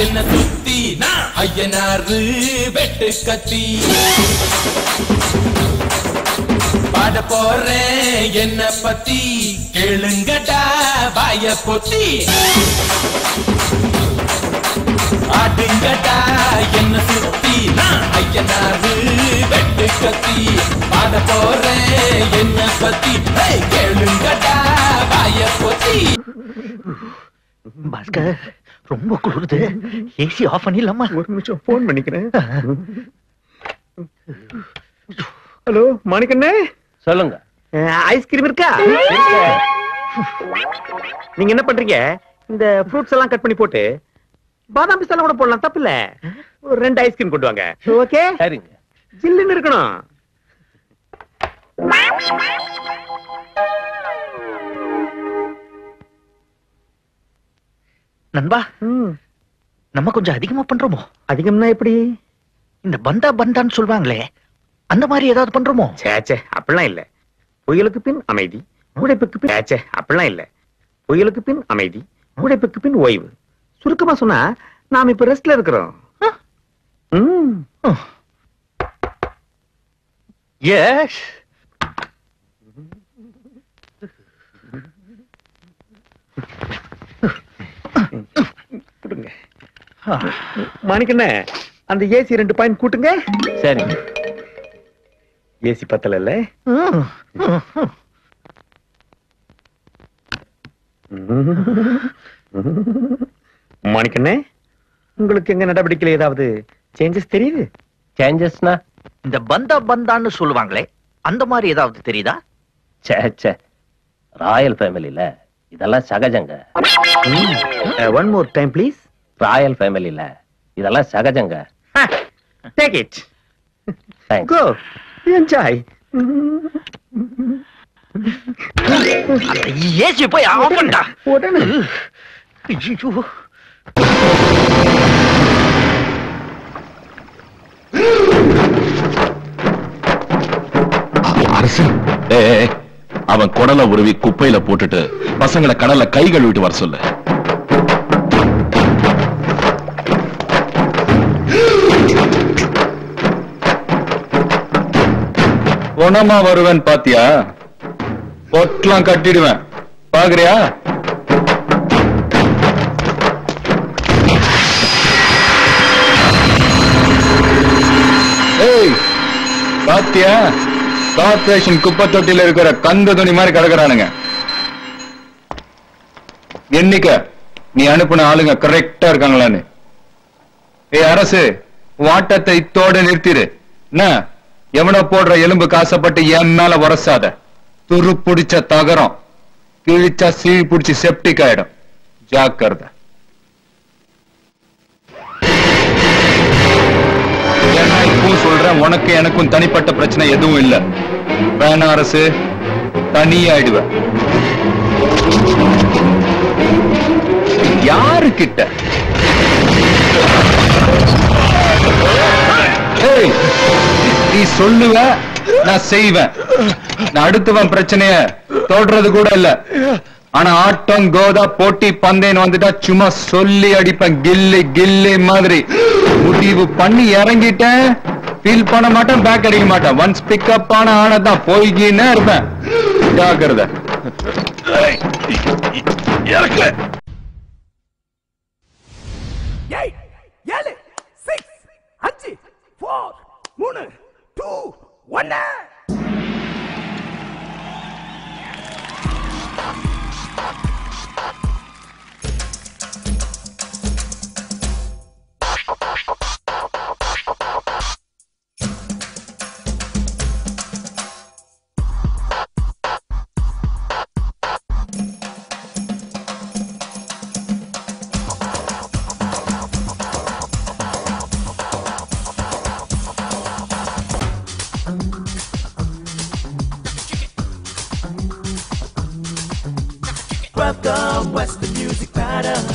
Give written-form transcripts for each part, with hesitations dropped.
என்ன சுத்தி நான் ஐயனாரு வெட்டு கத்தி பாட போறேன் என்ன பத்தி கேளுங்கடா வாய பொத்தி ஆடுங்கடா என்ன சுத்தி நான் ஐயனாரு வெட்டு கத்தி பாட போறேன் என்ன பத்தி கேளுங்கடா வாய பொத்தி. பாஸ்கர் ரொம்ப குளிருது, ஏசி ஆஃப் பண்ணிடலாமா? ஒரு நிமிஷம் போன் பண்ணிக்கிறேன். ஹலோ மாணிக்கண்ணே, சொல்லுங்க. ஐஸ்கிரீம் இருக்கா? நீங்க என்ன பண்றீங்க? இந்த ஃப்ரூட்ஸ் எல்லாம் கட் பண்ணி போட்டு பாதாம் பிஸ்தா கூட போடலாம், தப்பு இல்ல. ஒரு 2 ஐஸ்கிரீம் கொண்டு வாங்க. ஓகே, சரிங்க. ஜில்லுன்னு இருக்கணும். நண்பா, நம்ம கொஞ்சம் அதிகமா பண்றோமோ? அதிகம்னா எப்படி? இந்த பந்தா பந்தான்னு சொல்வாங்களே, அந்த மாதிரி ஏதாவது பண்றோமோ? சேச்சே, அப்படிலாம் இல்ல. புயலுக்கு பின் அமைதி, உழைப்புக்கு பின். சேச்சே, அப்படிலாம் இல்ல. புயலுக்கு பின் அமைதி, உழைப்புக்கு பின் ஓய்வு. சுருக்கமா சொன்னா நாம இப்ப ரெஸ்ட்ல இருக்கிறோம். எஸ். மாணிக்கண்ணே, அந்த ஏசி 2 பாயிண்ட் கூட்டுங்க. சரி. ஏசி பத்தல இல்ல? மாணிக்கண்ணே, உங்களுக்கு எங்க நடவடிக்கையில் ஏதாவது சேஞ்சஸ் தெரியுது? சேஞ்சஸ்னா இந்த பந்தா பந்தான்னு சொல்லுவாங்களே, அந்த மாதிரி ஏதாவது தெரியுதா? சே, ராயல் ஃபேமிலில இதெல்லாம் சகஜங்க. One more time please. Royal ஃபேமிலில இதெல்லாம் சகஜங்க. Take it. Thanks. Go enjoy. AC போய் ஆஃப் பண்ணா உடனே. ஐயோ, அரசு அவன் குடலை உருவி குப்பையில போட்டுட்டு பசங்களை கடல்ல கை கழுவிட்டு வர சொல்லு. உணமா வருவேன் பாத்தியா? பொட்டலாம் கட்டிடுவேன், பாக்குறியா? ஏய், பாத்தியா? கார்பரேஷன் குப்பை தொட்டில இருக்கிற கந்த துணி மாதிரி கிடக்குறானுங்க. எண்ணிக்க நீ அனுப்பின ஆளுங்க கரெக்டா இருக்காங்களான்னு. ஏய் அரசு, வாட்டத்தை இத்தோட நிறுத்திடு. என்ன எவனோ போடுற எலும்பு காசப்பட்டு என் மேல உரசாத. துரு புடிச்ச தகரம் கிழிச்சா சீழ் புடிச்சு செப்டிக் ஆயிடும். ஜாக்கிரதை. இப்பவும் சொல்றேன், உனக்கு எனக்கும் தனிப்பட்ட பிரச்சனை எதுவும் இல்ல. வேணா அரசு, தனியாயிடுவேன். யாரு கிட்ட? நீ சொல்லுவ, நான் செய்வேன். நான் அடுத்தவன் பிரச்சனைய தொடுறது கூட இல்ல. ஆனா ஆட்டம் கோதா போட்டி பந்தேன்னு வந்துட்டா சும்மா சொல்லி அடிப்பேன், கில்லி கில்லி மாதிரி. முடிவு பண்ணி இறங்கிட்டேன், ஃபீல் பண்ண மாட்டேன், பேக் அடிக்க மாட்டேன். ஒன்ஸ் பிக்கப் ஆன ஆனதான் போய்கின்னே இருப்பேன். ஜாக்கிரதை. இறக்கல. 8 7 6 5 4 3 2 1. Welcome, Western music pattern.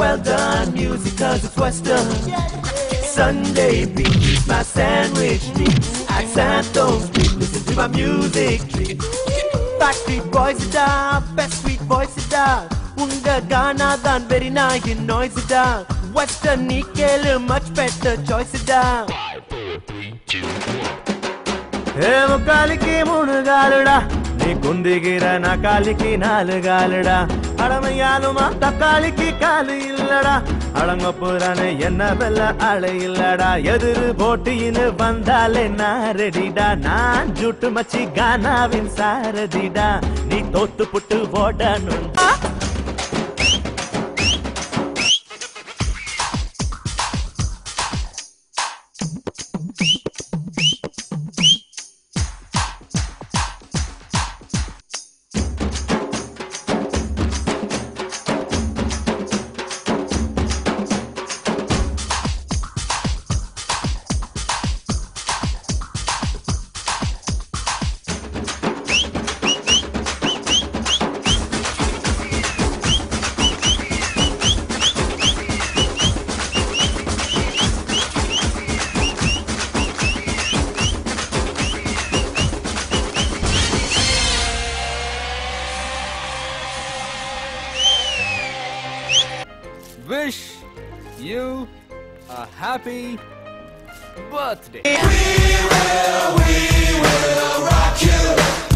Well done, music, cause it's Western. Sunday beat, my sandwich meat. Accent don't speak, listen to my music treat. Backstreet boys it down, best sweet voice it down. Unga Ghana dan very nice in noise it down. Western நீ கேளு much better choice தான் முக்காலிக்கு 3 காலுடா நீ குந்திகிற நாக்காலிக்கு 4 காலுடா அடமையாலுமா தக்காளிக்கு காலு இல்லடா அடங்கப்புறானே என்ன வெல்ல ஆளு இல்லடா எதிரு போட்டின்னு வந்தாலே நான் ரெடிடா நான் ஜூட்டு மச்சி கானாவின் சாரதிடா நீ தோத்து புட்டு ஓடணும் Wish you a happy birthday. We will rock you.